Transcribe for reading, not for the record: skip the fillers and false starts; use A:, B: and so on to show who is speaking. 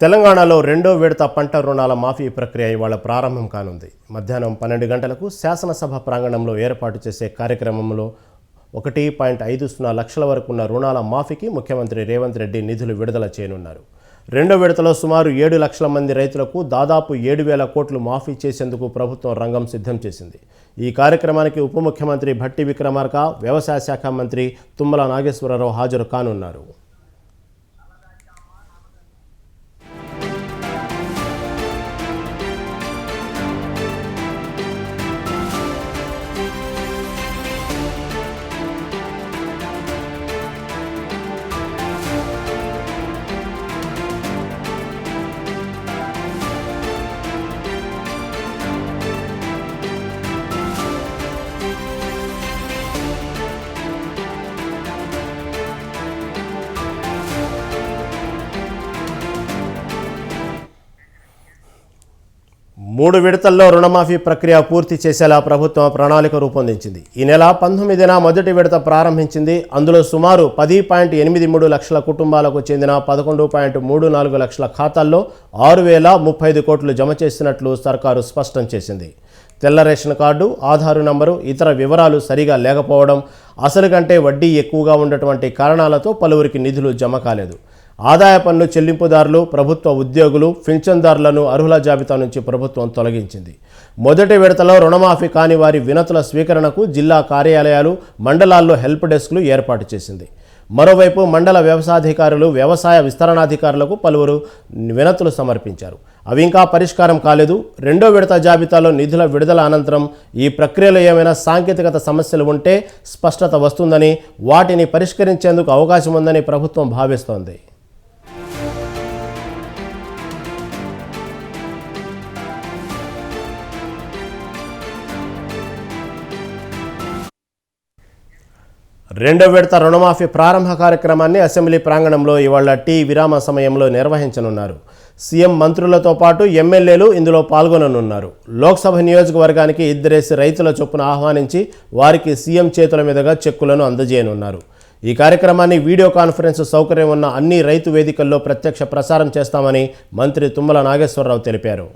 A: తెలంగాణలో రెండో విడత పంట రుణాల మాఫీ ప్రక్రియ ఇవాళ ప్రారంభం కానుంది. మధ్యాహ్నం 12 గంటలకు శాసనసభ ప్రాంగణంలో ఏర్పాటు చేసే కార్యక్రమంలో 1.50 లక్షల వరకు ఉన్న రుణాల మాఫీకి ముఖ్యమంత్రి రేవంత్ రెడ్డి నిధులు విడుదల చేయనున్నారు. రెండో విడతలో సుమారు 7 లక్షల మంది రైతులకు దాదాపు 7,000 కోట్లు మాఫీ చేసేందుకు ప్రభుత్వం రంగం సిద్ధం చేసింది. ఈ కార్యక్రమానికి ఉప ముఖ్యమంత్రి భట్టి విక్రమార్క, వ్యవసాయ శాఖ మంత్రి తుమ్మల నాగేశ్వరరావు హాజరు కానున్నారు. మూడు విడతల్లో రుణమాఫీ ప్రక్రియ పూర్తి చేసేలా ప్రభుత్వం ప్రణాళిక రూపొందించింది. ఈ నెల 19న మొదటి విడత ప్రారంభించింది. అందులో సుమారు 10.83 లక్షల కుటుంబాలకు చెందిన 11.34 లక్షల ఖాతాల్లో 6,035 కోట్లు జమ చేసినట్లు సర్కారు స్పష్టం చేసింది. తెల్ల రేషన్ కార్డు, ఆధారు నంబరు, ఇతర వివరాలు సరిగా లేకపోవడం, అసలు కంటే వడ్డీ ఎక్కువగా ఉన్నటువంటి కారణాలతో పలువురికి నిధులు జమ కాలేదు. ఆదాయ పన్ను చెల్లింపుదారులు, ప్రభుత్వ ఉద్యోగులు, పింఛన్దారులను అర్హుల జాబితా నుంచి ప్రభుత్వం తొలగించింది. మొదటి విడతలో రుణమాఫీ కాని వారి వినతుల స్వీకరణకు జిల్లా కార్యాలయాలు, మండలాల్లో హెల్ప్ డెస్క్లు ఏర్పాటు చేసింది. మరోవైపు మండల వ్యవసాయాధికారులు, వ్యవసాయ విస్తరణాధికారులకు పలువురు వినతులు సమర్పించారు. అవి ఇంకా పరిష్కారం కాలేదు. రెండో విడత జాబితాలో నిధుల విడుదల అనంతరం ఈ ప్రక్రియలో ఏమైనా సాంకేతికత సమస్యలు ఉంటే స్పష్టత వస్తుందని, వాటిని పరిష్కరించేందుకు అవకాశం ఉందని ప్రభుత్వం భావిస్తోంది. రెండో విడత రుణమాఫీ ప్రారంభ కార్యక్రమాన్ని అసెంబ్లీ ప్రాంగణంలో ఇవాళ టీ విరామ సమయంలో నిర్వహించనున్నారు. సీఎం మంత్రులతో పాటు ఎమ్మెల్యేలు ఇందులో పాల్గొననున్నారు. లోక్సభ నియోజకవర్గానికి 2 రైతుల చొప్పున ఆహ్వానించి వారికి సీఎం చేతుల మీదుగా చెక్కులను అందజేయనున్నారు. ఈ కార్యక్రమాన్ని వీడియో కాన్ఫరెన్స్ సౌకర్యం ఉన్న అన్ని రైతు వేదికల్లో ప్రత్యక్ష ప్రసారం చేస్తామని మంత్రి తుమ్మల నాగేశ్వరరావు తెలిపారు.